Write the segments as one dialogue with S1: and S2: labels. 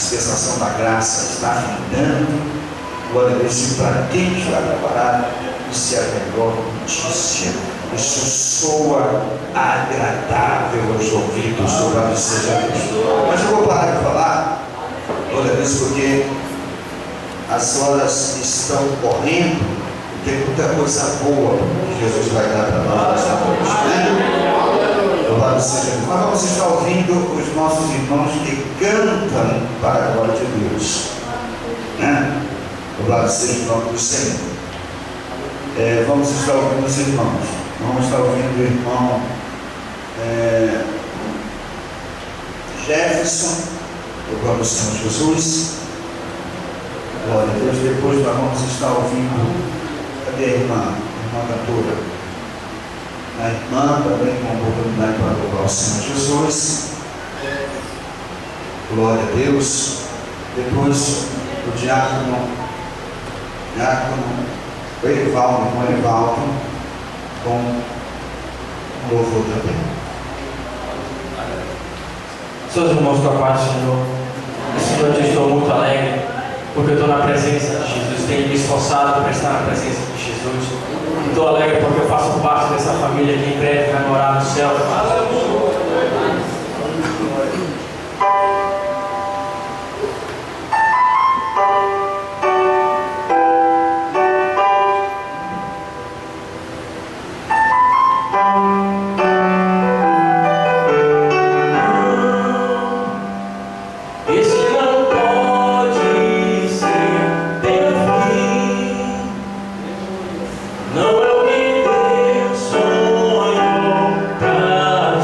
S1: dispensação da graça está findando. Glória a Deus, e para quem está preparado, isso é a melhor notícia. Isso soa agradável aos ouvidos, louvado seja Deus. Mas eu vou parar de falar, glória a Deus, porque as horas estão correndo, e tem muita coisa boa que Jesus vai dar para nós nesta noite, né? Louvado seja Deus. Mas vamos estar ouvindo os nossos irmãos que cantam para a glória de Deus, né? Louvado seja o nome do Senhor. Vamos estar ouvindo os irmãos. Vamos estar ouvindo o irmão Jefferson, louvado Senhor Jesus. Glória a Deus. Depois nós vamos estar ouvindo, cadê a irmã cantora? A irmã também com a oportunidade para louvar o Senhor Jesus. Glória a Deus. Depois o diácono Erivaldo, irmão Erivaldo, com louvor também.
S2: Seus irmãos, com a paz do Senhor, esse noite eu estou muito alegre, porque eu estou na presença de Jesus, tenho me esforçado para estar na presença de Jesus. Estou alegre porque eu faço parte dessa família que em breve vai morar no céu.
S3: Não é o que Deus sonhou pra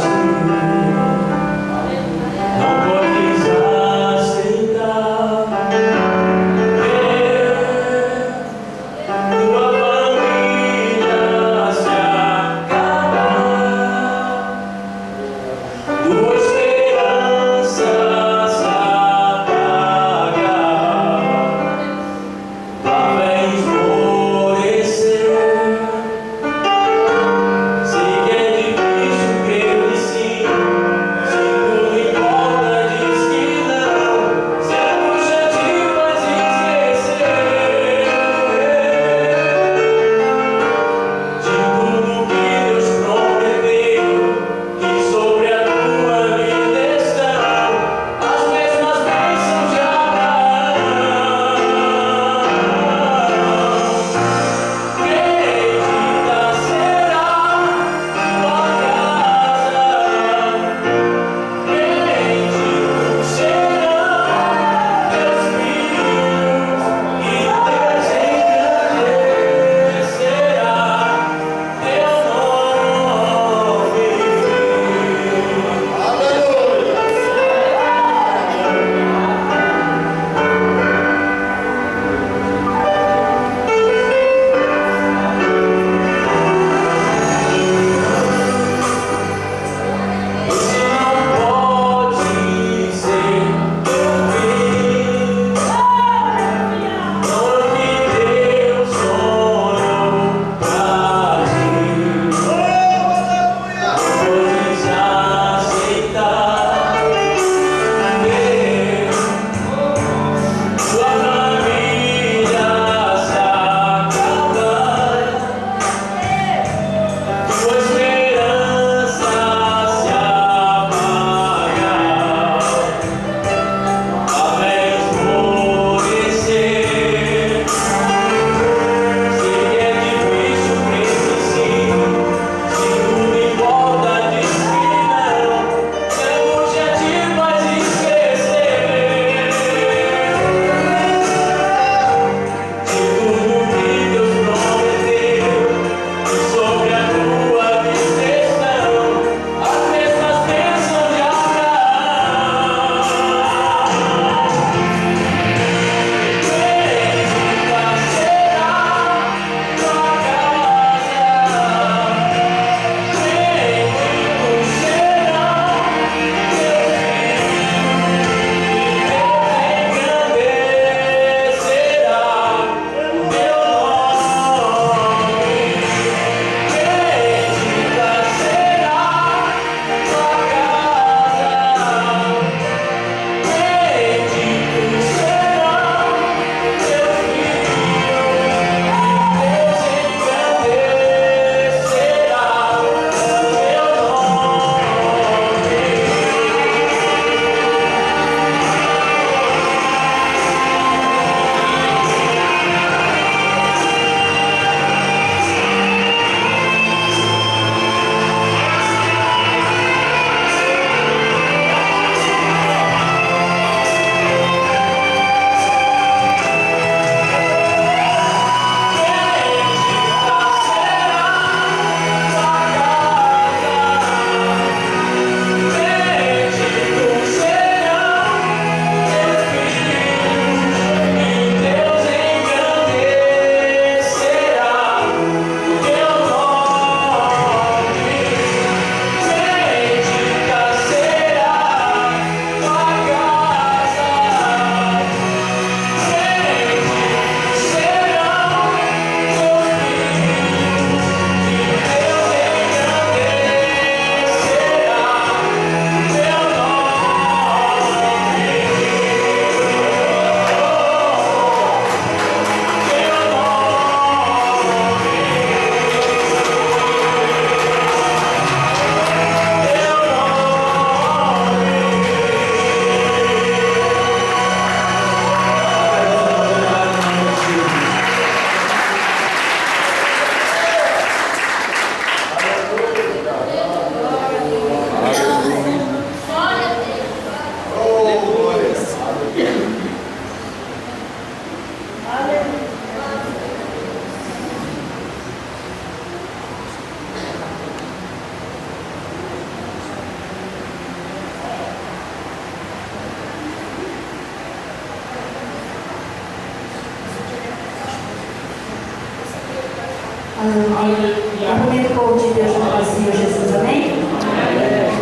S3: Cumprimento o povo de Deus no Senhor Jesus, amém?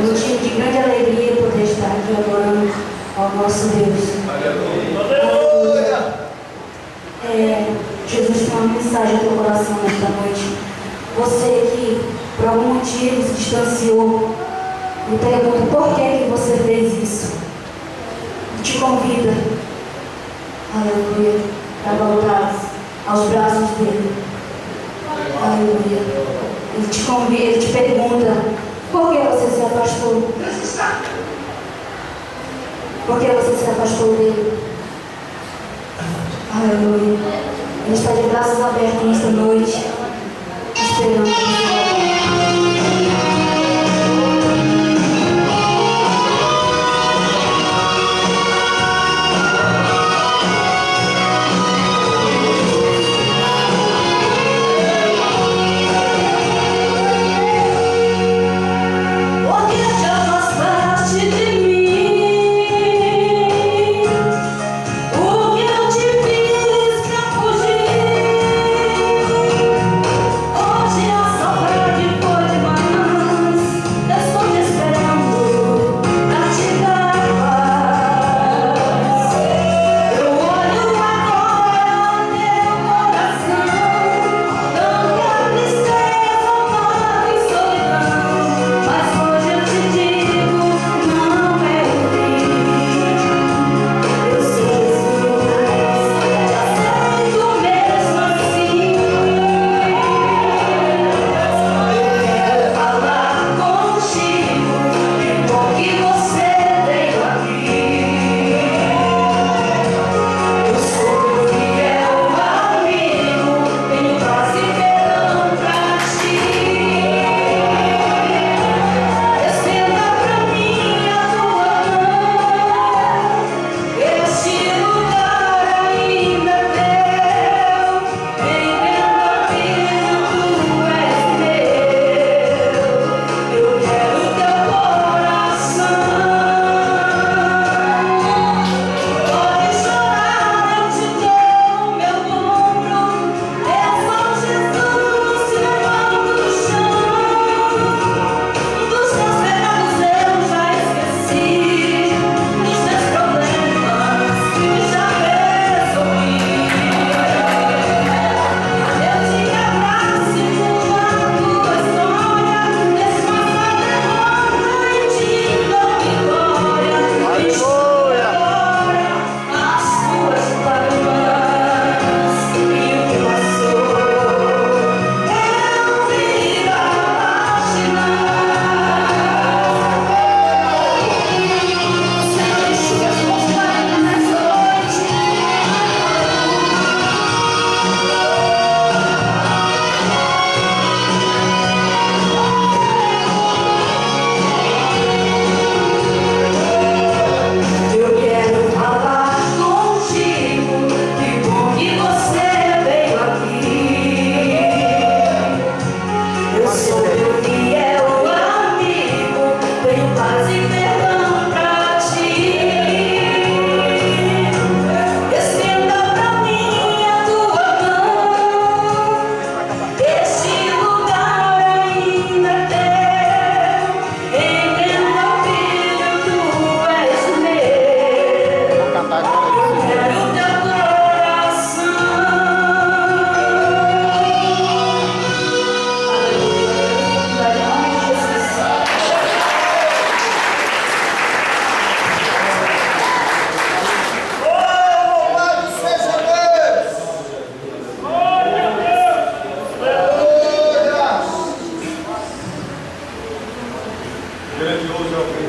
S3: Motivo de grande alegria poder estar aqui adorando ao nosso Deus. Jesus tem uma mensagem no teu coração nesta noite. Você que por algum motivo se distanciou, me pergunta por que você fez isso. E te convida, aleluia, para voltar aos braços dele. Aleluia. Ele te convida, ele te pergunta: por que você se afastou? Por que você se afastou dele? Aleluia. Ele está de braços abertos nesta noite, esperando você.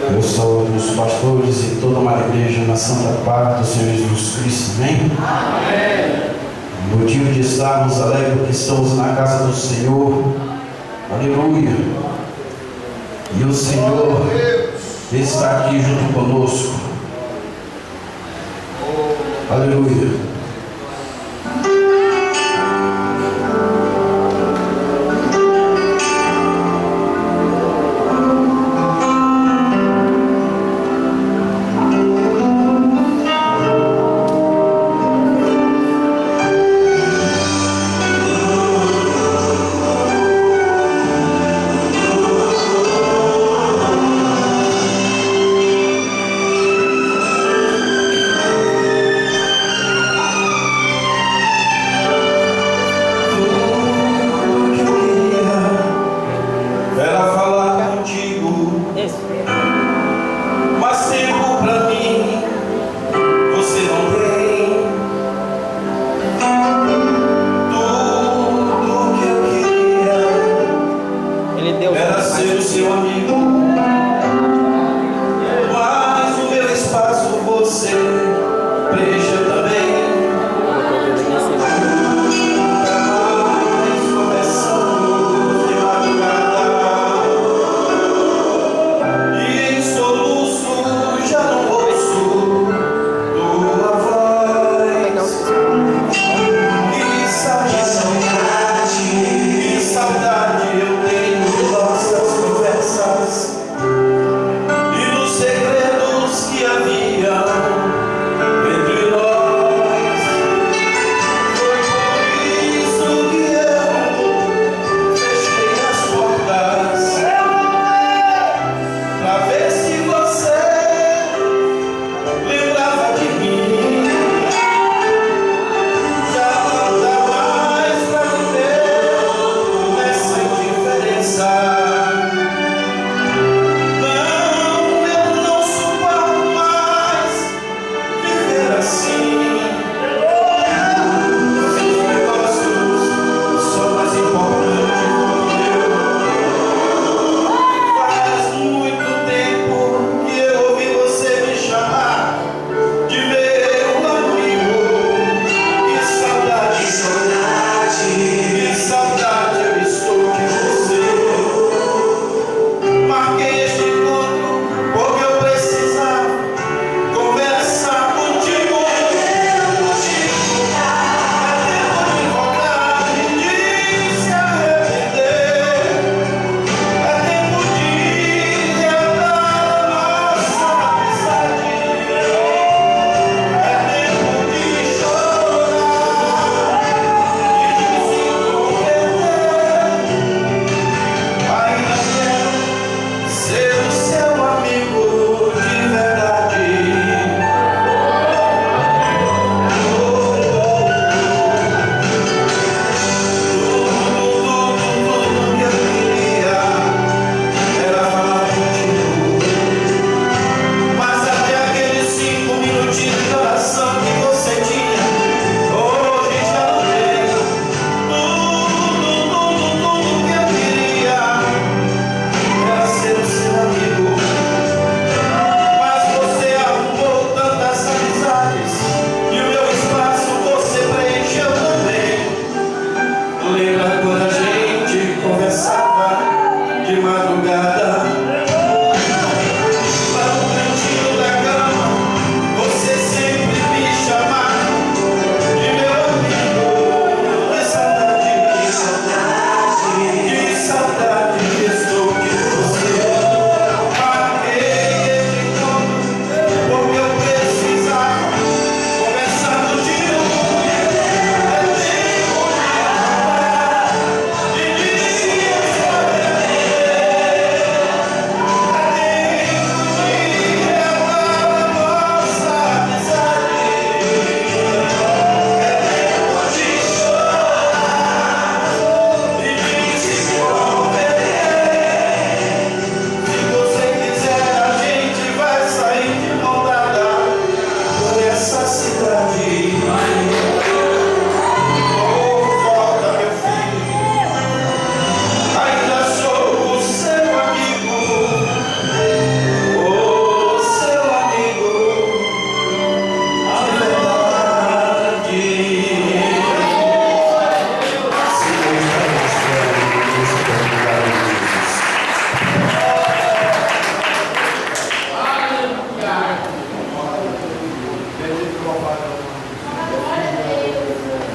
S4: Eu saúdo os pastores e toda uma igreja na santa paz do Senhor Jesus Cristo, amém? Amém. Motivo de estarmos alegres porque estamos na casa do Senhor, aleluia. E o Senhor está aqui junto conosco, aleluia.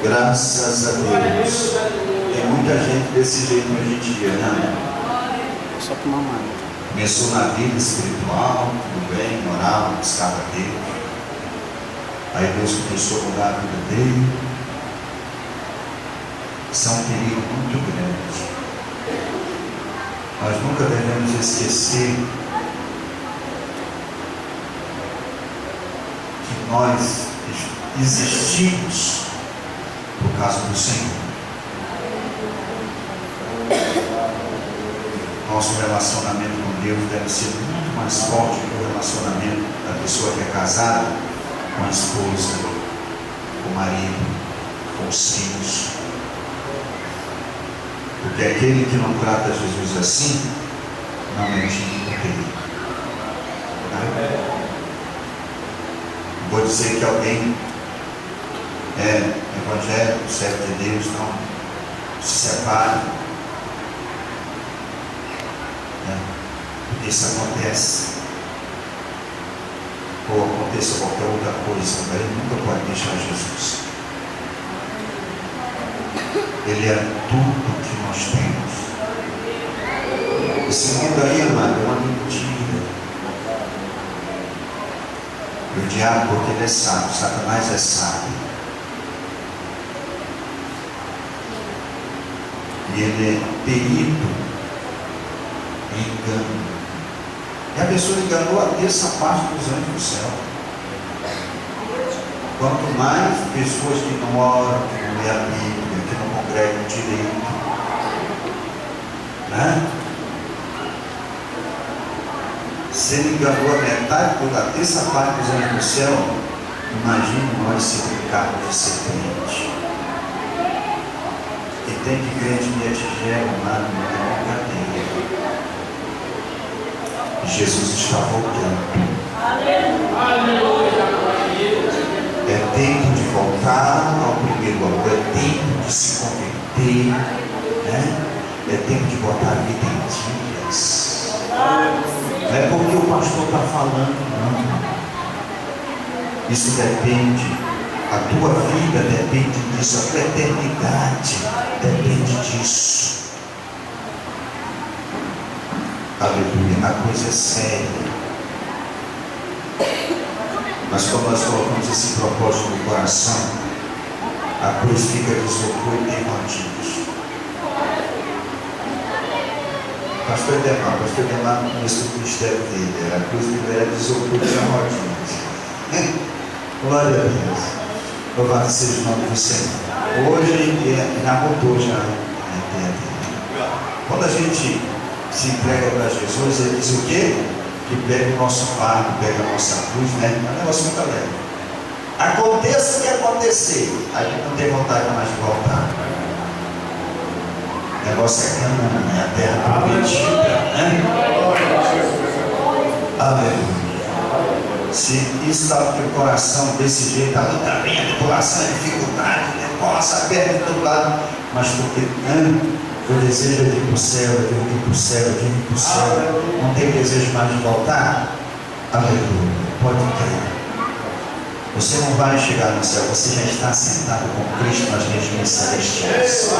S1: Graças a Deus. Tem muita gente desse jeito hoje em dia, né?
S4: Só com uma mão.
S1: Começou na vida espiritual, tudo bem, orava, buscava Deus. Aí Deus começou a mudar a vida dele. Isso é um perigo muito grande. Nós nunca devemos esquecer que nós existimos por causa do Senhor. Nosso relacionamento com Deus deve ser muito mais forte que o relacionamento da pessoa que é casada com a esposa, com o marido, com os filhos. Porque aquele que não trata Jesus assim, não é digno dele. Vou dizer que alguém é evangélico, servo de Deus, não se separe. Porque isso acontece. Ou aconteça qualquer outra coisa, mas ele nunca pode deixar Jesus. Ele é tudo que nós temos. Esse mundo aí, amado, é uma mentira. E o diabo, porque ele é sábio, Satanás é sábio. E ele é perito em engano. E a pessoa enganou a terça parte dos anjos do céu. Quanto mais pessoas que não oram, que não lêem a Bíblia, que não congregam direito, né? Se ele enganou a metade, a terça parte dos anjos do céu, Imagine nós se brincarmos de ser crente. E tem que crente me tigela lá no cadeia. Jesus está voltando. É tempo de voltar ao primeiro amor, é tempo de se converter, né? É tempo de botar a vida em dias. Não é porque o pastor está falando, não. Isso depende, a tua vida depende disso, a tua eternidade depende disso. Aleluia, a coisa é séria. Mas quando nós colocamos esse propósito no coração, a cruz fica de isopor e tem rodinhos. Pastor Demar no começo do ministério dele, a cruz dele era de isopor e tinha rodinhos. Glória a Deus. Louvado seja o nome do Senhor. Hoje já mudou já. Quando a gente se entrega para Jesus, ele diz o quê? Que pega o nosso fardo, pega a nossa cruz, né? É um negócio muito alegre. Aconteça o que acontecer, a gente não tem vontade mais de voltar. O negócio é Canaã, é a terra prometida, né? Aleluia. Se isso está no teu coração desse jeito, a luta vem, a tribulação, a dificuldade, né? Nossa, a perna de todo lado, mas porque o desejo é de ir para o céu, é de ir para o céu, é de ir para o céu. Não tem desejo mais de voltar? Aleluia. Pode crer. Você não vai chegar no céu, você já está sentado com Cristo nas regiões celestiais.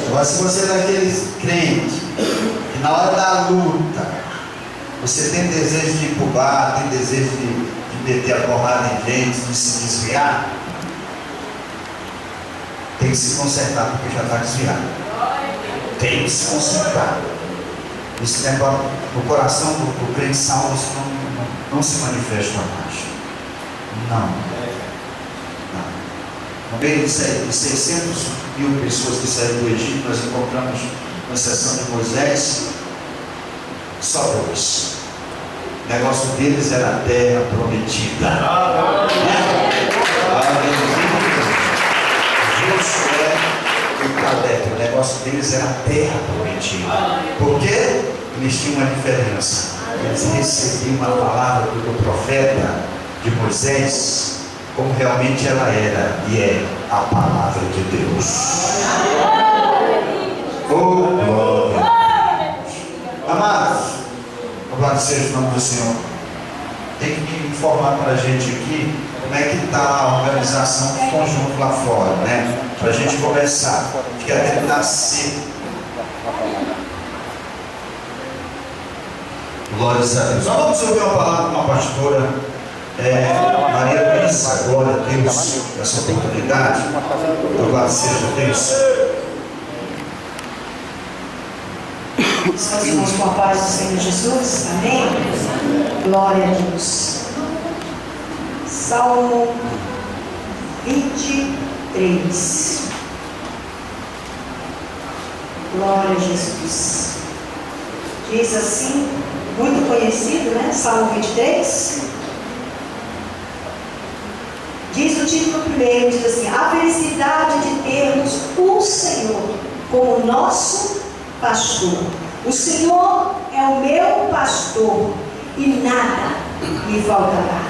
S1: Agora, se você é daquele crente que na hora da luta você tem desejo de ir para o bar, tem desejo de meter a porrada em gente, de se desviar, tem que se consertar, porque já está desviado. Tem que se consertar. Isso no coração do crente salvo, isso não se manifesta mais. Não. No meio de 600.000 pessoas que saíram do Egito, nós encontramos, na exceção de Moisés, só 2. O negócio deles era a terra prometida. Josué e Caleb, o negócio deles era a terra prometida. Por quê? Eles tinham uma diferença. Eles recebiam a palavra do profeta de Moisés como realmente ela era, e é a palavra de Deus. Oh, glória! Amados, louvado seja o nome do Senhor. Tem que informar para a gente aqui como é que está a organização do conjunto lá fora, né? Para a gente começar. Acho que até nascer. Glória a Deus. Nós vamos ouvir uma palavra com a pastora Maria Luísa. Glória a Deus nessa oportunidade. Louvado seja Deus.
S5: Estamos irmãos com a paz do Senhor Jesus, amém? Glória a Deus. Salmo 23. Glória a Jesus. Diz assim, muito conhecido, né? Salmo 23. Diz o título primeiro, diz assim: a felicidade de termos o Senhor como nosso pastor. O Senhor é o meu pastor e nada me faltará.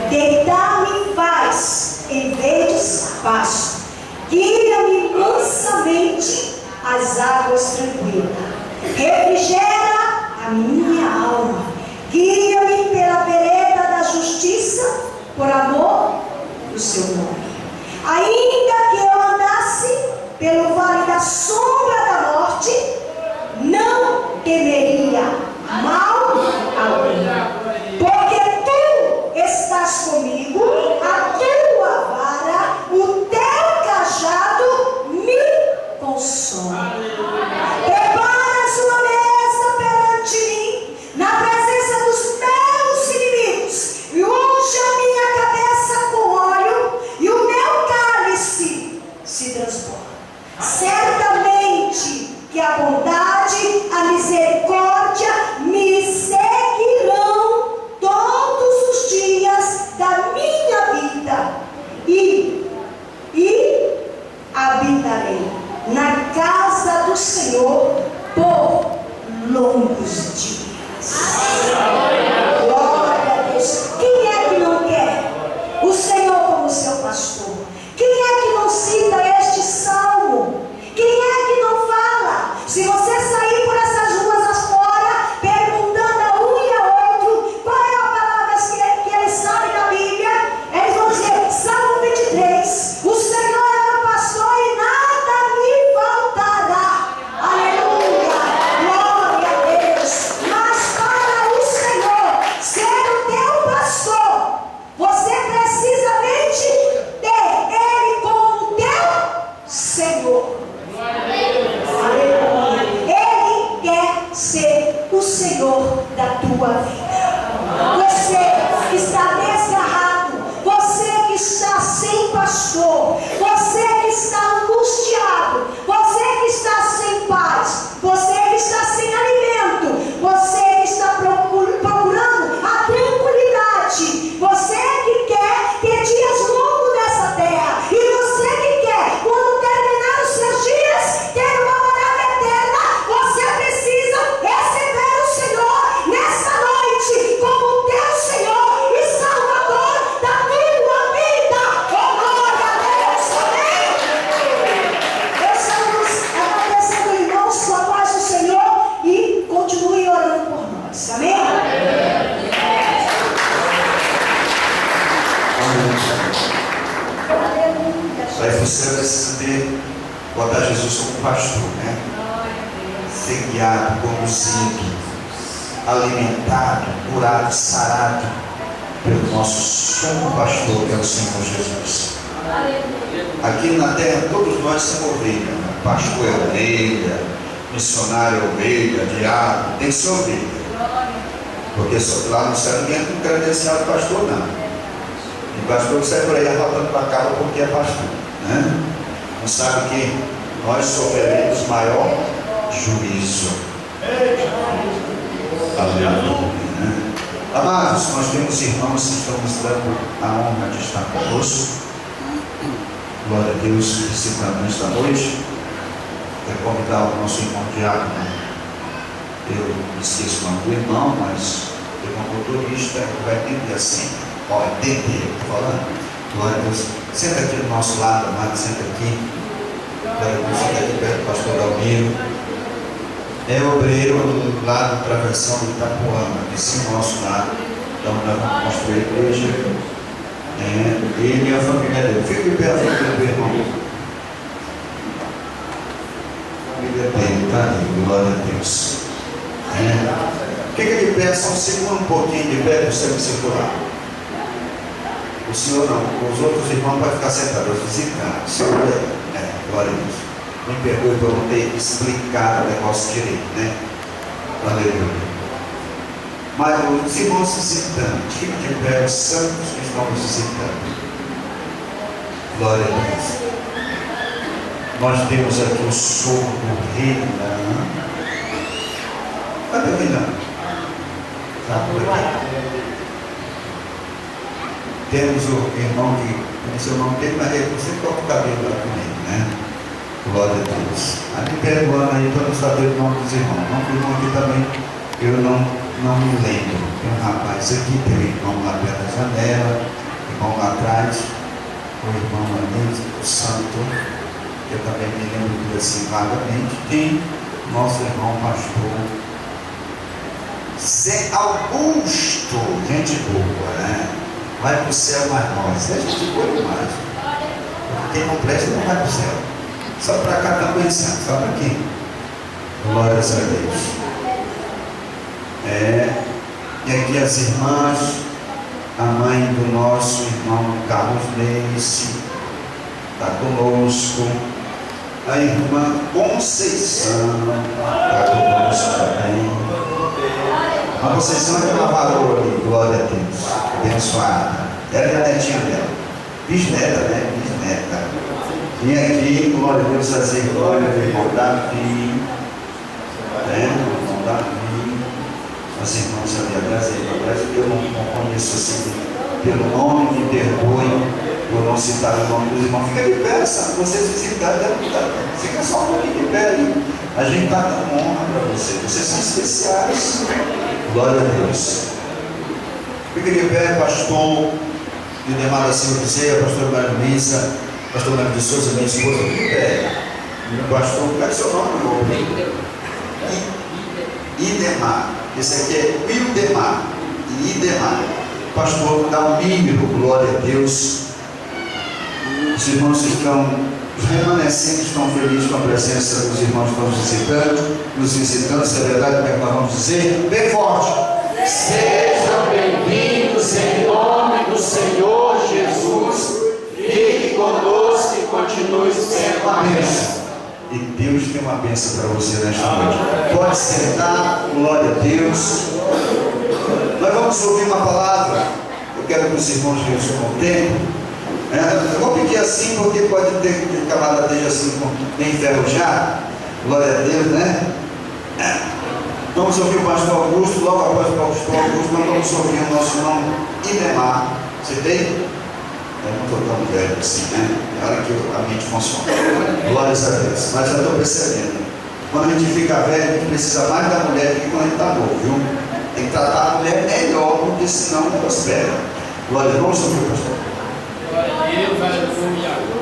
S5: Deitar-me faz em verdes pastos, guia-me mansamente às águas tranquilas, refrigera a minha alma, guia-me pela vereda da justiça, por amor do seu nome. Ainda que eu andasse pelo vale da sombra da morte, não temeria mal algum, porque tu estás comigo, a tua vara, o teu cajado me consola. Preparas uma mesa perante mim, na presença dos meus inimigos, e unge a minha cabeça com óleo, e o meu cálice se transborda. Certamente que a bondade, a misericórdia
S1: Aí você precisa botar Jesus como pastor, né? Ser guiado, conduzido, alimentado, curado, sarado pelo nosso sumo pastor, que é o Senhor Jesus. Aqui na terra todos nós somos ovelha, né? Pastor é ovelha, missionário é ovelha, diabo, tem que ser ovelha. Porque lá no céu ninguém tem credencial de pastor, não. E pastor que sai por aí arrotando para cá porque é pastor, né? Não sabe que nós sofreremos maior juízo. Aleluia, né? Amados, nós temos irmãos que estão nos dando a honra de estar conosco. Glória a Deus, visitando nesta noite. Quero convidar o nosso irmão Diácono. Eu esqueço o nome do irmão, mas o irmão motorista vai entender assim. Ó, entender, estou falando. Glória a Deus. Senta aqui do nosso lado, amado, senta aqui. Glória a Deus, senta aqui perto do pastor Dalmiro. É obreiro lá do Travessão do Itapuama, desse nosso lado, então nós vamos construir a igreja. Ele e a família dele. Fica de pé a família do irmão. A família dele, tá ali, glória a Deus. Fica de pé, só segura um pouquinho de pé para você me segurar. O senhor não, os outros irmãos podem ficar sentados, os visitantes. Segura aí. Glória a Deus. Me perdoe por não ter explicado o negócio direito, né? Aleluia. Mas os irmãos visitantes, fiquem de pé, os santos que estão nos visitando. Glória a Deus. Nós temos aqui o sogro do Renan. Cadê o Renan? Está por aqui. Temos o irmão que, não sei o nome dele, mas ele sempre toca o cabelo lá comigo, né? Glória a Deus. Aí me perdoando aí para não saber o nome dos irmãos. O nome do irmão aqui também eu não me lembro. Tem um rapaz aqui, tem um irmão lá perto da janela, irmão lá atrás, o irmão ali, o santo, eu também me lembro assim vagamente. Tem nosso irmão pastor Zé Augusto, gente boa, né? Vai para o céu, mas nós. É gente boa demais. Quem não presta não vai para o céu. Só para cá está conhecendo, só para aqui. Glórias a Deus. E aqui as irmãs, a mãe do nosso irmão Carlos Neice, está conosco. A irmã Conceição está conosco também. A Conceição é uma varoa ali, glória a Deus, abençoada. Ela é a netinha dela, bisneta, né? Bisneta. E aqui, glória a Deus, as irmãs do irmão Davi, né? O irmão Davi, as irmãs ali atrás, eu não conheço assim pelo nome, me perdoem por não citar o nome dos irmãos. Fica de pé, sabe? Vocês visitarem, fica só um pouquinho de pé aí. A gente está dando honra para vocês. Vocês são especiais. Glória a Deus. Fica de pé, pastor Idemar da Silva Bezerra, pastor Mário Lisa, pastor Mário de Souza, minha esposa, fica de pé. Pastor, qual é o seu nome, meu irmão? Idemar. Esse aqui é Wildemar. Idemar. Pastor Dalmiro, glória a Deus. Os irmãos os remanescentes estão felizes com a presença dos irmãos que estão nos visitando, se é verdade, como é que nós vamos dizer? Bem forte.
S6: Sejam bem-vindos em nome do Senhor Jesus. Fique conosco e continue sendo uma bênção.
S1: E Deus tem uma bênção para você nesta noite. Pode sentar, glória a Deus. Nós vamos ouvir uma palavra. Eu quero que os irmãos resumam o tempo. Eu vou pedir assim porque pode ter que o camarada esteja assim bem enferrujado. Glória a Deus, né? Vamos ouvir o pastor Augusto. Logo após o pastor Augusto, nós vamos ouvir o nosso irmão Idemar. Você tem? Eu não estou tão velho assim, né? É hora que a mente funciona. Glórias a Deus. Mas já estou percebendo. Quando a gente fica velho, a gente precisa mais da mulher do que quando a gente está novo, viu? Tem que tratar a mulher melhor, porque senão não prospera. Glória a Deus. Vamos ouvir o pastor.
S6: Deus, aleluia.